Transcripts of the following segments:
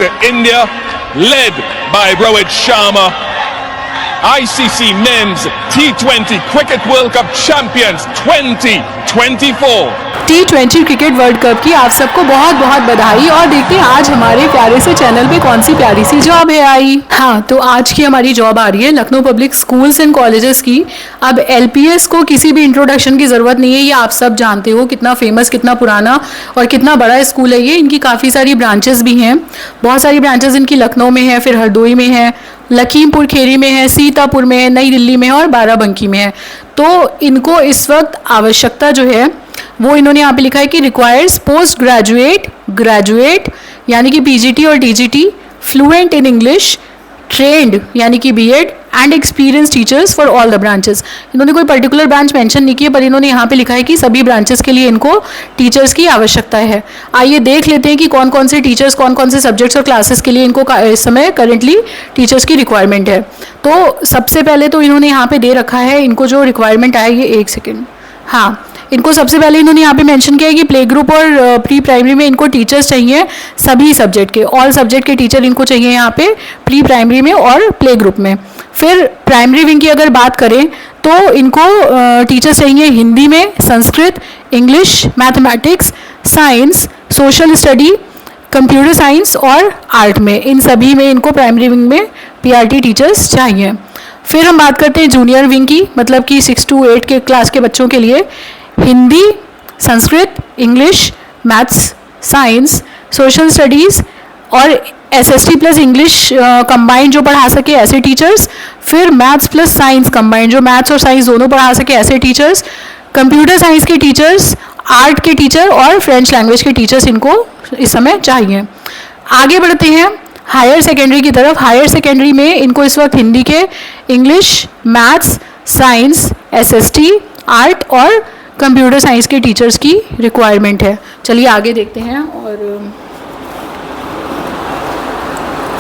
India, led by Rohit Sharma, ICC Men's T20 Cricket World Cup champions 2024। T20 cricket world cup की आप सबको बहुत बहुत बधाई। और देखते हैं आज हमारे प्यारे से चैनल पे कौन सी प्यारी सी जॉब है आई। हाँ, तो आज की हमारी जॉब आ रही है Lucknow public schools and colleges की। अब LPS को किसी भी इंट्रोडक्शन की ज़रूरत नहीं है, ये आप सब जानते हो कितना फेमस, कितना पुराना और कितना बड़ा स्कूल है ये। इनकी काफ़ी सारी ब्रांचेस भी हैं, बहुत सारी ब्रांचेस इनकी लखनऊ में है, फिर हरदोई में है, लखीमपुर खेरी में है, सीतापुर में है, नई दिल्ली में है और बाराबंकी में है। तो इनको इस वक्त आवश्यकता जो है वो इन्होंने यहाँ पे लिखा है कि रिक्वायर्स पोस्ट ग्रेजुएट यानी कि PGT और DGT, fluent in English, trend यानी कि B.Ed and experience teachers for all the branches. इन्होंने कोई पर्टिकुलर ब्रांच मेंशन नहीं की है, पर इन्होंने यहाँ पे लिखा है कि सभी ब्रांचेस के लिए इनको टीचर्स की आवश्यकता है। आइए देख लेते हैं कि कौन कौन से टीचर्स, कौन कौन से सब्जेक्ट्स और क्लासेस के लिए इनको इस समय करेंटली टीचर्स की रिक्वायरमेंट है। तो सबसे पहले तो इन्होंने यहाँ पे दे रखा है, इनको जो रिक्वायरमेंट है ये, एक सेकेंड, हाँ, इनको सबसे पहले इन्होंने यहाँ पे मेंशन किया है कि प्ले ग्रुप और प्री प्राइमरी में इनको टीचर्स चाहिए, सभी सब्जेक्ट के, ऑल सब्जेक्ट के टीचर इनको चाहिए यहाँ पे प्री प्राइमरी में और प्ले ग्रुप में। फिर प्राइमरी विंग की अगर बात करें तो इनको टीचर्स चाहिए हिंदी में, Sanskrit, English, mathematics, science, social study, computer science और आर्ट में, इन सभी में इनको प्राइमरी विंग में PRT टीचर्स चाहिए। फिर हम बात करते हैं जूनियर विंग की, मतलब कि 6 to 8 के क्लास के बच्चों के लिए Hindi, Sanskrit, English, maths, science, social studies और SST प्लस इंग्लिश कंबाइंड जो पढ़ा सके ऐसे टीचर्स। फिर मैथ्स प्लस साइंस कंबाइंड, जो मैथ्स और साइंस दोनों पढ़ा सके ऐसे टीचर्स। कंप्यूटर साइंस के टीचर्स, आर्ट के टीचर और फ्रेंच लैंग्वेज के टीचर्स इनको इस समय चाहिए। आगे बढ़ते हैं हायर सेकेंडरी की तरफ। हायर सेकेंडरी में इनको इस वक्त हिंदी के, English, maths, science, SST, art और कंप्यूटर साइंस के टीचर्स की रिक्वायरमेंट है। चलिए आगे देखते हैं। और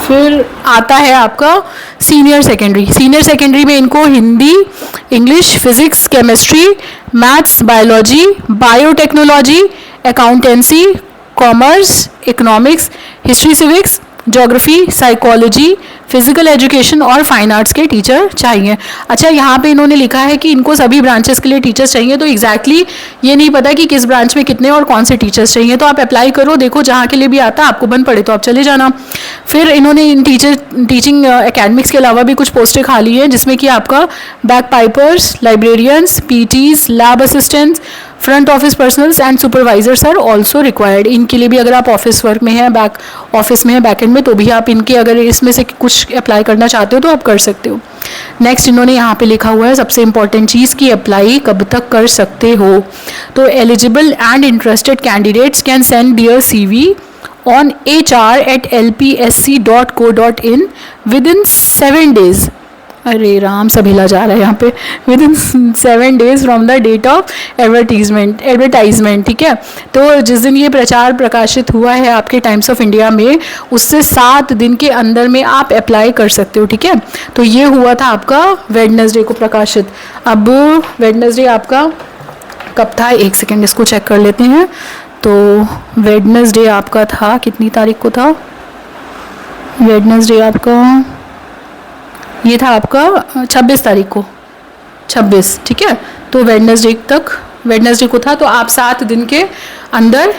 फिर आता है आपका सीनियर सेकेंडरी। सीनियर सेकेंडरी में इनको Hindi, English, physics, chemistry, maths, biology, biotechnology, accountancy, commerce, economics, history, civics, geography, psychology, physical education और फाइन आर्ट्स के टीचर चाहिए। अच्छा, यहाँ पे इन्होंने लिखा है कि इनको सभी ब्रांचेस के लिए टीचर्स चाहिए, तो एग्जैक्टली ये नहीं पता कि किस ब्रांच में कितने और कौन से टीचर्स चाहिए। तो आप अप्लाई करो, देखो जहाँ के लिए भी आता है, आपको बन पड़े तो आप चले जाना। फिर इन्होंने इन टीचिंग एकेडमिक्स के अलावा भी कुछ पोस्टें खाली हैं, जिसमें कि आपका bagpipers, librarians, PTs, lab assistants, front office personnels and supervisors are also required. इनके लिए भी अगर आप ऑफिस वर्क में हैं, बैक ऑफिस में है, बैक एंड में, तो भी आप इनके अगर इसमें से कुछ अप्लाई करना चाहते हो तो आप कर सकते हो। नेक्स्ट इन्होंने यहाँ पे लिखा हुआ है सबसे इंपॉर्टेंट चीज़ कि अप्लाई कब तक कर सकते हो। तो eligible and interested candidates can send their CV on hr@lpsc.co.in within 7 days। अरे राम, सब हिला जा रहा है यहाँ पे। Within 7 days from the date of advertisement, ठीक है। तो जिस दिन ये प्रचार प्रकाशित हुआ है आपके टाइम्स ऑफ इंडिया में, उससे 7 दिन के अंदर में आप अप्लाई कर सकते हो, ठीक है। तो ये हुआ था आपका वेडनेसडे को प्रकाशित। अब वेडनेसडे आपका कब था, एक सेकेंड इसको चेक कर लेते हैं। तो वेडनेसडे आपका था, कितनी तारीख को था वेडनेसडे आपका, ये था आपका 26 तारीख को, 26, ठीक है। तो वेडनेसडे को था, तो आप 7 दिन के अंदर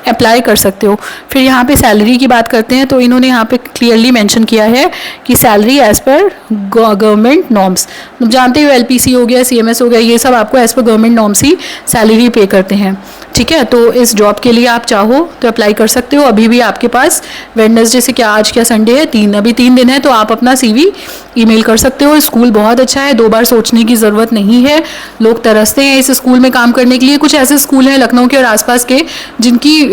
अप्लाई कर सकते हो। फिर यहाँ पे सैलरी की बात करते हैं, तो इन्होंने यहाँ पे क्लियरली मेंशन किया है कि salary as per government norms. जानते हो LPC हो गया, CMS हो गया, ये सब आपको एज़ पर गवर्नमेंट नॉर्म्स ही सैलरी पे करते हैं, ठीक है। तो इस जॉब के लिए आप चाहो तो अप्लाई कर सकते हो। अभी भी आपके पास वेडनेसडे से आज क्या संडे है, अभी 3 दिन है, तो आप अपना CV ईमेल कर सकते हो। स्कूल बहुत अच्छा है, 2 बार सोचने की ज़रूरत नहीं है। लोग तरसते हैं इस स्कूल में काम करने के लिए। कुछ ऐसे स्कूल हैं लखनऊ के और आसपास के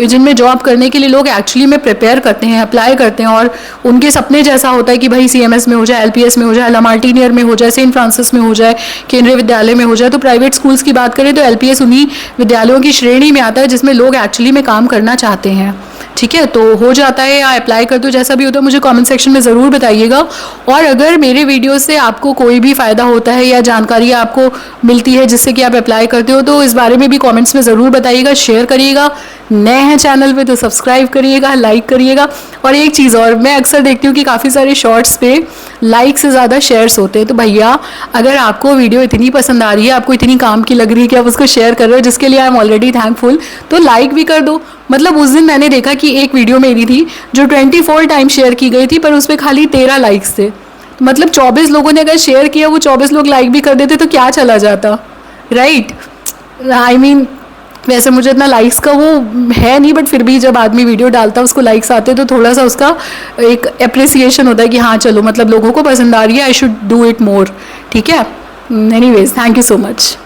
जिनमें जॉब करने के लिए लोग एक्चुअली में प्रिपेयर करते हैं, अप्लाई करते हैं, और उनके सपने जैसा होता है कि भाई CMS में हो जाए, LPS में हो जाए, लमार्टिनियर में हो जाए, सेंट फ्रांसिस में हो जाए, केंद्रीय विद्यालय में हो जाए। तो प्राइवेट स्कूल्स की बात करें तो LPS उन्हीं विद्यालयों की श्रेणी में आता है जिसमें लोग एक्चुअली में काम करना चाहते हैं। ठीक है, तो हो जाता है या अप्लाई कर दो, जैसा भी होता है मुझे कमेंट सेक्शन में ज़रूर बताइएगा। और अगर मेरे वीडियो से आपको कोई भी फ़ायदा होता है या जानकारी आपको मिलती है जिससे कि आप अप्लाई करते हो, तो इस बारे में भी कमेंट्स में ज़रूर बताइएगा, शेयर करिएगा। नए हैं चैनल पे तो सब्सक्राइब करिएगा, लाइक करिएगा। और एक चीज़ और, मैं अक्सर देखती हूँ कि काफ़ी सारे शॉर्ट्स पे लाइक से ज़्यादा शेयर्स होते हैं। तो भैया अगर आपको वीडियो इतनी पसंद आ रही है, आपको इतनी काम की लग रही है कि आप उसको शेयर कर रहे हो, जिसके लिए आई एम ऑलरेडी थैंकफुल, तो लाइक भी कर दो। मतलब उस दिन मैंने देखा कि एक वीडियो मेरी थी जो 24 टाइम शेयर की गई थी, पर उस पर खाली 13 लाइक्स थे। मतलब 24 लोगों ने अगर शेयर किया, वो 24 लोग लाइक भी कर देते तो क्या चला जाता, राइट? आई मीन वैसे मुझे इतना लाइक्स का वो है नहीं, बट फिर भी जब आदमी वीडियो डालता है उसको लाइक्स आते हैं तो थोड़ा सा उसका एक अप्रिसिएशन होता है कि हाँ चलो मतलब लोगों को पसंद आ रही है, I should do it more. ठीक है, anyways thank you so much.